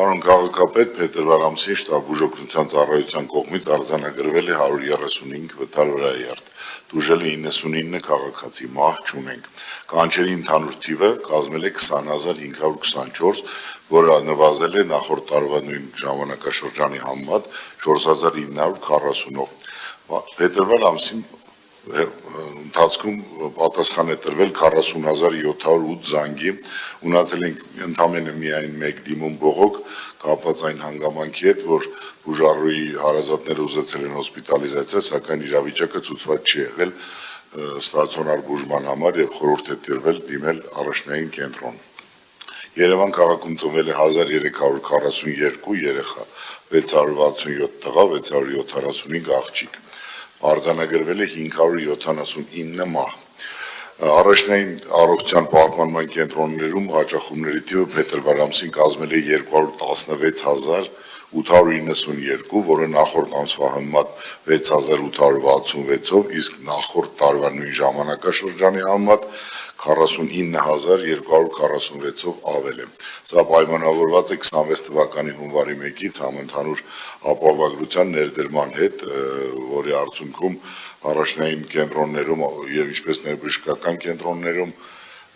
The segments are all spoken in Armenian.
Պարոն քաղաքապետ, փետրվար ամսին շտաբ բուժօգնության ծառայության կողմից արձանագրվել է 135 վթարվրայարդ, տուժել է 99 քաղաքացի, մահ չունենք։ Կանչերի ընդհանուր թիվը կազմել է 20,524, որը նվազել է նախորդ տարվա նույն ժամանակաշրջանի համեմատ 4940-ով։ Փետրվար ամսին ընթացքում պատասխան է տրվել 40,708 զանգի, ունացել ենք ընդամենը միայն մեկ դիմում բողոք, կապված այն հանգամանքի հետ, որ բուժառուի հարազատները ուզեցել են հոսպիտալիզացիա, սակայն իրավիճակը ցուցված չի եղել ստացիոնար բուժման համար եւ խորհուրդ է տրվել դիմել առաջնային կենտրոն։ Երևան քաղաքում ծնվել է 1342 երեխա, 667 տղա, 675 աղջիկ, արձանագրվել է 579 մահ։ Առաջնային առողջության պահպանման կենտրոններում հաճախումների թիվը փետրվար ամսին կազմել է 216892, որը նախորդ ամսվա համեմատ 6866-ով, իսկ նախորդ տարվա նույն ժամանակաշրջանի համեմատ 49246-ով ավել է։ Սա պայմանավորված է 26 թվականի հունվարի 1-ից համընդհանուր ապահովագրության ներդրման հետ, որի արդյունքում առաջնային կենտրոններում եւ ինչպես ներբժշկական կենտրոններում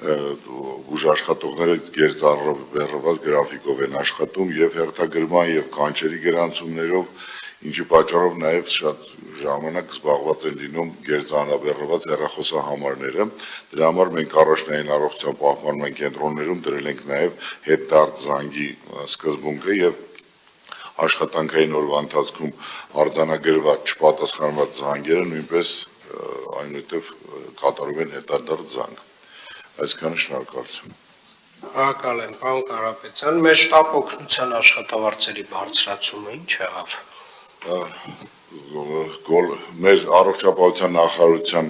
բուժաշխատողները գերծանրաբեռնված գրաֆիկով են աշխատում եւ հերթագրման եւ կանչերի գրանցումներով, ինչի պատճառով նաեւ շատ ժամանակ զբաղված են լինում գերծանրաբեռնված հեռախոսահամարները։ Դրա համար մենք առաջնային առողջության պահպանման կենտրոններում դրել ենք նաեւ հետդարձ զանգի սկզբունքը եւ աշխատանքային օրվա ընթացքում արձանագրված չպատասխանված զանգերը նույնպես այնուհետև կատարում են հետադարձ զանգ։ Այսքանը, շնորհակալություն։ Շնորհակալ եմ, պարոն Կարապետյան, մեր շտաբ օգնության աշխատավարձերի բարձրացումը ինչ եղավ։ Մեր առողջապահության նախարարության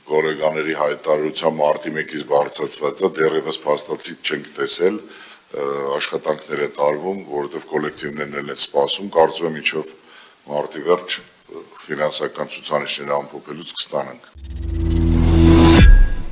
գորեգաների հայտարարության մարտի 1-ից բարձրացված է, դեռևս փաստացի չենք տեսել, աշխատանքներ է տարվում, որովհետև կոլեկտիվներն են սպասում, կարծում եմ մինչև մարտի վերջ ֆինանսական ցուցանիշները ամփոփելուց կստանանք։